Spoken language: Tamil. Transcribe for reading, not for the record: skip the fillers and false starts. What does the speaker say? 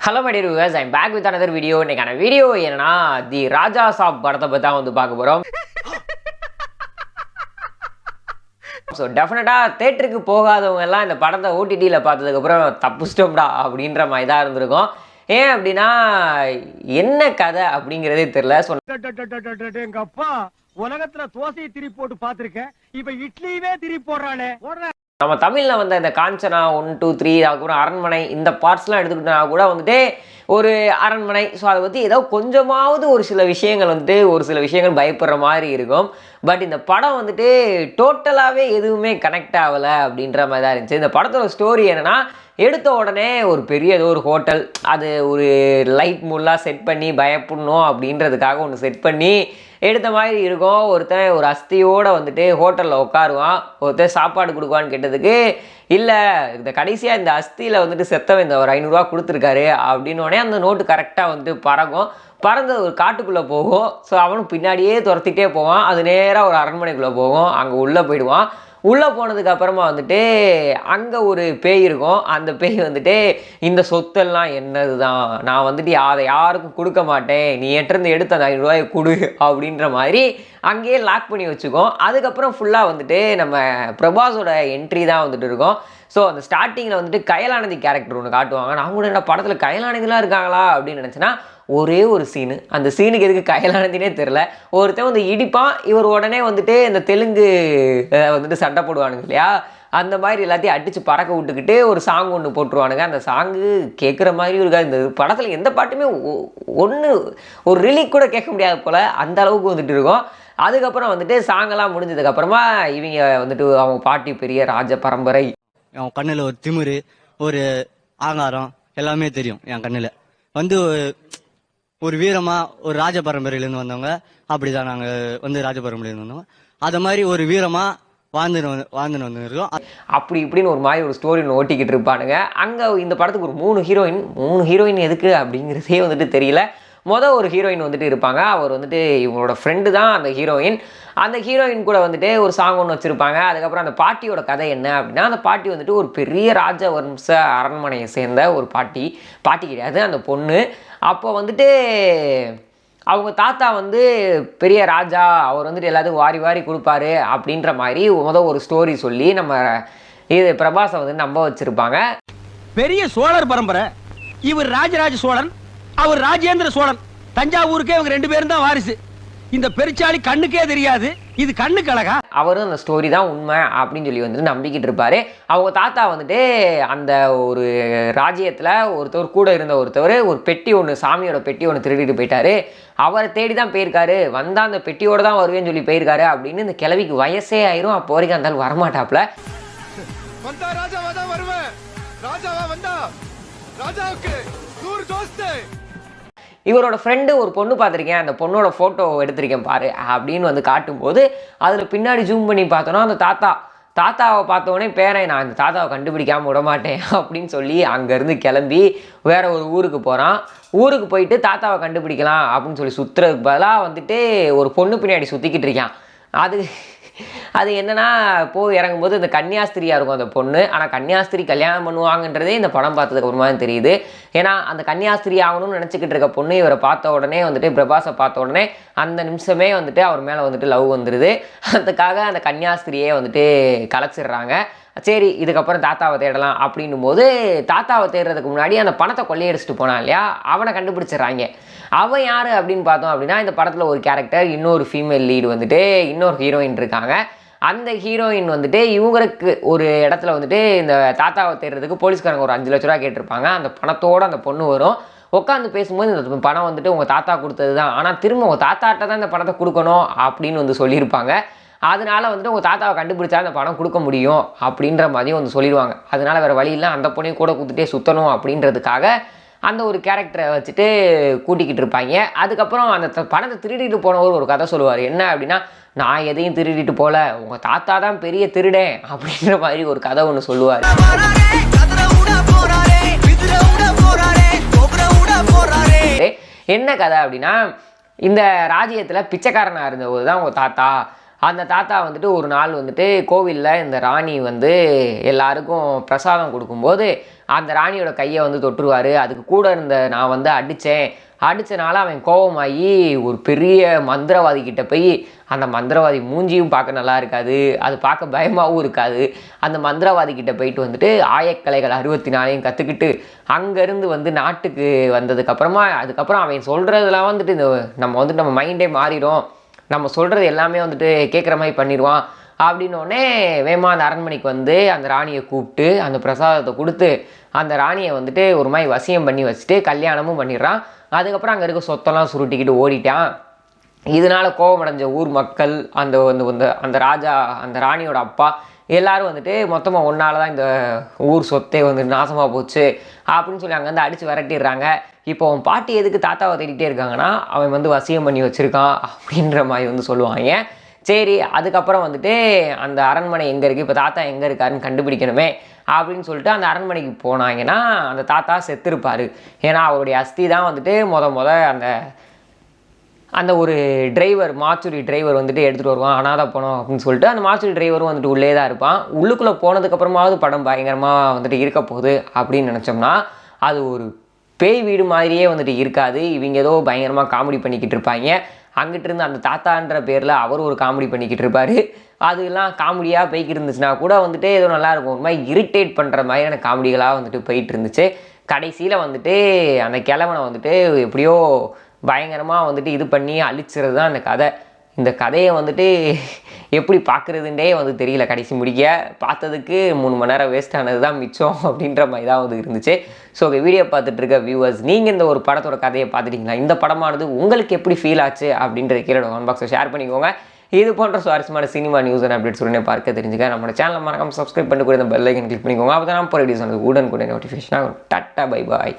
Hello my dear viewers, I'm back with another video. இன்னைக்கான வீடியோ என்னன்னா தி ராஜா சாப் படத்தை பத்தி தான் வந்து பார்க்க போறோம். ஸோ டெஃபினட்டாக தேட்டருக்கு போகாதவங்க எல்லாம் இந்த படத்தை ஓடிடியில் பார்த்ததுக்கப்புறம் தப்புச்சிட்டோம்டா அப்படின்ற மாதிரி தான் இருந்திருக்கும். ஏன் அப்படின்னா என்ன கதை அப்படிங்கிறதே தெரியல. ஸோ எங்க அப்பா உலகத்துல தோசையை திரி போட்டு பார்த்திருக்கேன், இப்ப இட்லியவே திரி போடுறானே. நம்ம தமிழில் வந்த இந்த காஞ்சனா 1, 2, 3 அதுக்கப்புறம் அரண்மனை இந்த பார்ட்ஸ்லாம் எடுத்துக்கிட்டா கூட வந்துட்டு ஒரு அரண்மனை. ஸோ அதை பற்றி ஏதோ கொஞ்சமாவது ஒரு சில விஷயங்கள் பயப்படுற மாதிரி இருக்கும். பட் இந்த படம் வந்துட்டு டோட்டலாகவே எதுவுமே கனெக்ட் ஆகலை அப்படின்ற மாதிரி தான் இருந்துச்சு. இந்த படத்தோட ஸ்டோரி என்னென்னா, எடுத்த உடனே ஒரு பெரிய ஏதோ ஒரு ஹோட்டல், அது ஒரு லைட் மூலாம் செட் பண்ணி பயப்படணும் அப்படின்றதுக்காக ஒன்று செட் பண்ணி எடுத்த மாதிரி இருக்கும். ஒருத்தன் ஒரு அஸ்தியோடு வந்துட்டு ஹோட்டலில் உட்காருவான். ஒருத்தன் சாப்பாடு கொடுக்குவான்னு கேட்டதுக்கு இல்லை, இந்த கடைசியாக இந்த அஸ்தியில் வந்துட்டு செத்தவன் இந்த ஒரு 500 ரூபா கொடுத்துருக்காரு அப்படின்னோடனே அந்த நோட்டு கரெக்டாக வந்து பறந்து ஒரு காட்டுக்குள்ளே போகும். ஸோ அவனும் பின்னாடியே துரத்திட்டே போவான். அது நேராக ஒரு அரண்மனைக்குள்ளே போகும். அங்கே உள்ளே போயிடுவான். உள்ளே போனதுக்கு அப்புறமா வந்துட்டு அங்கே ஒரு பேய் இருக்கும். அந்த பேய் வந்துட்டு இந்த சொத்தெல்லாம் என்னது தான், நான் வந்துட்டு அதை யாருக்கும் கொடுக்க மாட்டேன், நீ என்கிட்ட எடுத்த அந்த 500 ரூபாயை கொடு அப்படின்ற மாதிரி அங்கேயே லாக் பண்ணி வச்சுக்கோம். அதுக்கப்புறம் ஃபுல்லாக வந்துட்டு நம்ம பிரபாஸோட என்ட்ரி தான் வந்துட்டு இருக்கும். ஸோ அந்த ஸ்டார்டிங்கில் வந்துட்டு கயலானந்தி கேரக்டர் ஒன்று காட்டுவாங்க. நான் கூட என்ன படத்தில் கயலானந்திலாம் இருக்காங்களா அப்படின்னு நினச்சேன்னா, ஒரே ஒரு சீனு, அந்த சீனுக்கு எதுக்கு கயலானந்தினே தெரில. ஒருத்தன் வந்து இடிப்பான், இவர் உடனே வந்துட்டு இந்த தெலுங்கு வந்துட்டு சண்டை போடுவானுங்க இல்லையா, அந்த மாதிரி எல்லாத்தையும் அடித்து பறக்க விட்டுக்கிட்டு ஒரு சாங் ஒன்று போட்டுருவானுங்க. அந்த சாங்கு கேட்குற மாதிரி இருக்காது. இந்த படத்தில் எந்த பாட்டுமே ஒரு ரிலீக் கூட கேட்க முடியாது போல், அந்த அளவுக்கு வந்துட்டு இருக்கும். அதுக்கப்புறம் வந்துட்டு சாங்கெல்லாம் முடிஞ்சதுக்கப்புறமா இவங்க வந்துட்டு அவங்க பாட்டி பெரிய ராஜ பரம்பரை, என் கண்ணில் ஒரு திமிரு, ஒரு ஆங்காரம் எல்லாமே தெரியும். என் கண்ணில் வந்து ஒரு வீரமா, ஒரு ராஜ பரம்பரையிலேருந்து வந்தவங்க. அப்படிதான் நாங்கள் வந்து ராஜ பரம்பரையிலேருந்து வந்தவங்க. அதை மாதிரி ஒரு வீரமா வாழ்ந்துன்னு வந்துருக்கோம். அப்படி இப்படின்னு ஒரு மாதிரி ஒரு ஸ்டோரி ஒன்று ஓட்டிக்கிட்டு இருப்பானுங்க. அங்கே இந்த படத்துக்கு ஒரு 3 ஹீரோயின் எதுக்கு அப்படிங்கிறதே வந்துட்டு தெரியல. ஒரு ஹீரோயின் வந்துட்டு இருப்பாங்க. அவர் வந்துட்டு இவங்களோட ஃப்ரெண்டு தான் அந்த ஹீரோயின். அந்த ஹீரோயின் கூட வந்துட்டு ஒரு சாங் ஒன்று வச்சுருப்பாங்க. அதுக்கப்புறம் அந்த பாட்டியோட கதை என்ன அப்படின்னா, அந்த பாட்டி வந்துட்டு ஒரு பெரிய ராஜவம்ச அரண்மனையை சேர்ந்த ஒரு பாட்டி கிடையாது அந்த பொண்ணு. அப்போ வந்துட்டு அவங்க தாத்தா வந்து பெரிய ராஜா, அவர் வந்துட்டு எல்லாத்துக்கும் வாரி வாரி கொடுப்பாரு அப்படின்ற மாதிரி ஒரு ஸ்டோரி சொல்லி நம்ம இது பிரபாஸை வந்து நம்ப வச்சுருப்பாங்க. பெரிய சோழர் பரம்பரை, இவர் ராஜராஜ சோழன், அவர் ராஜேந்திர சோழன். தஞ்சாவூருக்கே இவங்க 2 பேரும் தான் வாரிசு. இந்த பெருச்சாளி கண்ணுக்கே தெரியாது, இது கண்ணுக்கு அழகா. அவரும் அந்த ஸ்டோரி தான் உண்மை அப்படின்னு சொல்லி வந்துட்டு நம்பிக்கிட்டு இருப்பாரு. அவங்க தாத்தா வந்துட்டு அந்த ஒரு ராஜ்யத்தில் ஒருத்தவர் கூட இருந்த ஒருத்தவர் ஒரு பெட்டி ஒன்று, சாமியோட பெட்டி ஒன்று திருடிட்டு போயிட்டாரு. அவரை தேடி தான் போயிருக்காரு. வந்தால் அந்த பெட்டியோடு தான் வருவேன்னு சொல்லி போயிருக்காரு அப்படின்னு இந்த கிழவிக்கு வயசே ஆயிரும். அப்போ வரைக்கும் அந்த வரமாட்டாப்ல. இவரோட ஃப்ரெண்டு ஒரு பொண்ணு பார்த்துருக்கேன், அந்த பொண்ணோட ஃபோட்டோ எடுத்திருக்கேன் பாரு அப்படின்னு வந்து காட்டும்போது அதில் பின்னாடி ஜூம் பண்ணி பார்த்தோன்னா அந்த தாத்தாவை பார்த்தோன்னே பேரன், நான் இந்த தாத்தாவை கண்டுபிடிக்காமல் விட மாட்டேன் அப்படின்னு சொல்லி அங்கேருந்து கிளம்பி வேற ஒரு ஊருக்கு போகிறான். ஊருக்கு போயிட்டு தாத்தாவை கண்டுபிடிக்கலாம் அப்படின்னு சொல்லி சுற்றுறதுக்கு பதிலாக வந்துட்டு ஒரு பொண்ணு பின்னாடி சுற்றிக்கிட்டு இருக்கான். அது என்னன்னா, போய் இறங்கும்போது இந்த கன்னியாஸ்திரியாக இருக்கும் அந்த பொண்ணு. ஆனால் கன்னியாஸ்திரி கல்யாணம் பண்ணுவாங்கன்றதே இந்த படம் பார்த்ததுக்கு அப்புறமா தான் தெரியுது. ஏன்னா அந்த கன்னியாஸ்திரி ஆகணும்னு நினச்சிக்கிட்டு இருக்க பொண்ணு இவரை பார்த்த உடனே வந்துட்டு, பிரபாஸை பார்த்த உடனே அந்த நிமிஷமே வந்துட்டு அவர் மேலே வந்துட்டு லவ் வந்துடுது. அதுக்காக அந்த கன்னியாஸ்திரியே வந்துட்டு கலைச்சிடுறாங்க. சரி, இதுக்கப்புறம் தாத்தாவை தேடலாம் அப்படின்னும் போது, தாத்தாவை தேடுறதுக்கு முன்னாடி அந்த பணத்தை கொள்ளையடிச்சிட்டு போனான் இல்லையா, அவனை கண்டுபிடிச்சிடுறாங்க. அவன் யார் அப்படின்னு பார்த்தோம் அப்படின்னா, இந்த படத்தில் ஒரு கேரக்டர், இன்னொரு ஃபீமேல் லீடு வந்துட்டு இன்னொரு ஹீரோயின் இருக்காங்க. அந்த ஹீரோயின் வந்துட்டு இவங்களுக்கு ஒரு இடத்துல வந்துட்டு இந்த தாத்தாவை தேடுறதுக்கு போலீஸ்காரங்க ஒரு 5 லட்ச ரூபா கேட்டிருப்பாங்க. அந்த பணத்தோடு அந்த பொண்ணு வரும். உட்காந்து பேசும்போது இந்த பணம் வந்துட்டு உங்கள் தாத்தா கொடுத்தது தான், ஆனால் திரும்ப உங்கள் தாத்தாட்ட தான் இந்த பணத்தை கொடுக்கணும் அப்படின்னு வந்து சொல்லியிருப்பாங்க. அதனால வந்துட்டு உங்கள் தாத்தாவை கண்டுபிடிச்சா அந்த பணம் கொடுக்க முடியும் அப்படின்ற மாதிரியும் வந்து சொல்லிடுவாங்க. அதனால வேறு வழி இல்லை, அந்த பொண்ணையும் கூட கொடுத்துட்டே சுற்றணும் அப்படின்றதுக்காக அந்த ஒரு கேரக்டரை வச்சுட்டு கூட்டிக்கிட்டு இருப்பாங்க. அதுக்கப்புறம் அந்த பணத்தை திருடிட்டு போனவர் ஒரு கதை சொல்லுவார். என்ன அப்படின்னா, நான் எதையும் திருடிட்டு போல, உங்கள் தாத்தா தான் பெரிய திருடேன் அப்படின்ற மாதிரி ஒரு கதை ஒன்று சொல்லுவார். என்ன கதை அப்படின்னா, இந்த ராஜ்யத்தில் பிச்சைக்காரனாக இருந்தவர் தான் உங்கள் தாத்தா. அந்த தாத்தா வந்துட்டு ஒரு நாள் வந்துட்டு கோவிலில் இந்த ராணி வந்து எல்லாருக்கும் பிரசாதம் கொடுக்கும்போது அந்த ராணியோட கையை வந்து தொட்டுருவார். அதுக்கு கூட இருந்த நான் வந்து அடித்தனால அவன் கோபமாகி ஒரு பெரிய மந்திரவாதி கிட்ட போய், அந்த மந்திரவாதி மூஞ்சியும் பார்க்க நல்லா இருக்காது, அது பார்க்க பயமாகவும் இருக்காது, அந்த மந்திரவாதி கிட்ட போயிட்டு வந்துட்டு ஆயக்கலைகள் 64 கற்றுக்கிட்டு அங்கேருந்து வந்து நாட்டுக்கு வந்ததுக்கப்புறமா அதுக்கப்புறம் அவன் சொல்கிறதுலாம் வந்துட்டு நம்ம மைண்டே மாறிடும், நம்ம சொல்கிறது எல்லாமே வந்துட்டு கேட்குற மாதிரி பண்ணிடுவான் அப்படின்னோடனே வேமா அந்த அரண்மனைக்கு வந்து அந்த ராணியை கூப்பிட்டு அந்த பிரசாதத்தை கொடுத்து அந்த ராணியை வந்துட்டு ஒரு மாதிரி வசியம் பண்ணி வச்சுட்டு கல்யாணமும் பண்ணிடுறான். அதுக்கப்புறம் அங்கே இருக்க சொத்தெல்லாம் சுருட்டிக்கிட்டு ஓடிட்டான். இதனால் கோபமடைஞ்ச ஊர் மக்கள், அந்த ராஜா, அந்த ராணியோட அப்பா எல்லோரும் வந்துட்டு மொத்தமாக ஒன்றால் தான் இந்த ஊர் சொத்தே வந்து நாசமாக போச்சு அப்படின்னு சொல்லி அங்கேருந்து அடித்து விரட்டிடுறாங்க. இப்போ அவன் பாட்டி எதுக்கு தாத்தாவை தேடிக்கிட்டே இருக்காங்கன்னா, அவன் வந்து வசியம் பண்ணி வச்சுருக்கான் அப்படின்ற மாதிரி வந்து சொல்லுவாங்க. சரி, அதுக்கப்புறம் வந்துட்டு அந்த அரண்மனை எங்கே இருக்குது, இப்போ தாத்தா எங்கே இருக்காருன்னு கண்டுபிடிக்கணுமே அப்படின்னு சொல்லிட்டு அந்த அரண்மனைக்கு போனாங்கன்னா அந்த தாத்தா செத்துருப்பார். ஏன்னா அவருடைய அஸ்தி தான் வந்துட்டு அந்த ஒரு டிரைவர், மாச்சுரி டிரைவர் வந்துட்டு எடுத்துகிட்டு வருவான், அனாதை போனோம் அப்படின்னு சொல்லிட்டு அந்த மாச்சுரி டிரைவரும் வந்துட்டு உள்ளே தான் இருப்பான். உள்ளுக்குள்ளே போனதுக்கப்புறமாவது படம் பயங்கரமாக வந்துட்டு இருக்க போகுது அப்படின்னு நினச்சோம்னா அது ஒரு பேய் வீடு மாதிரியே வந்துட்டு இருக்காது. இவங்க ஏதோ பயங்கரமாக காமெடி பண்ணிக்கிட்டு இருப்பாங்க. அங்கிட்டு இருந்து அந்த தாத்தான்ற பேரில் அவர் ஒரு காமெடி பண்ணிக்கிட்டு இருப்பார். அதெல்லாம் காமெடியாக போய்கிட்டு இருந்துச்சுன்னா கூட வந்துட்டு ஏதோ நல்லாயிருக்கும், ஒரு மாதிரி இரிட்டேட் பண்ணுற மாதிரியான காமெடிகளாக வந்துட்டு போயிட்டு இருந்துச்சு. கடைசியில் வந்துட்டு அந்த கிழவனை வந்துட்டு எப்படியோ பயங்கரமாக வந்துட்டு இது பண்ணி அழிச்சிறது தான் அந்த கதை. இந்த கதையை வந்துட்டு எப்படி பார்க்குறதுன்றே வந்து தெரியல. கடைசி முடிக்க பார்த்ததுக்கு 3 மணி நேரம் வேஸ்ட் ஆனது தான் மிச்சம் அப்படின்ற மாதிரி தான் வந்து இருந்துச்சு. ஸோ வீடியோ பார்த்துட்டு இருக்க வியூவர்ஸ், நீங்கள் இந்த ஒரு படத்தோட கதையை பார்த்துட்டிங்களா? இந்த படமானது உங்களுக்கு எப்படி ஃபீல் ஆச்சு அப்படின்ற கீழே கமெண்ட் பாக்ஸில் ஷேர் பண்ணிக்கோங்க. இது போன்ற சுவாரஸ்யமான சினிமா நியூஸ் அண்ட் அப்டேட்ஸ் உடனே பார்க்க தெரிஞ்சுக்க நம்மளோட சேனலை மறக்காம சப்ஸ்கிரைப் பண்ணிட்டு கூட இந்த பெல் ஐக்கன் கிளிக் பண்ணிக்கோங்க. அப்போ தான் நம்ம வீடியோஸ் உடனுக்குடைய நோட்டிஃபிகேஷன் ஆகும். Tata, bye bye.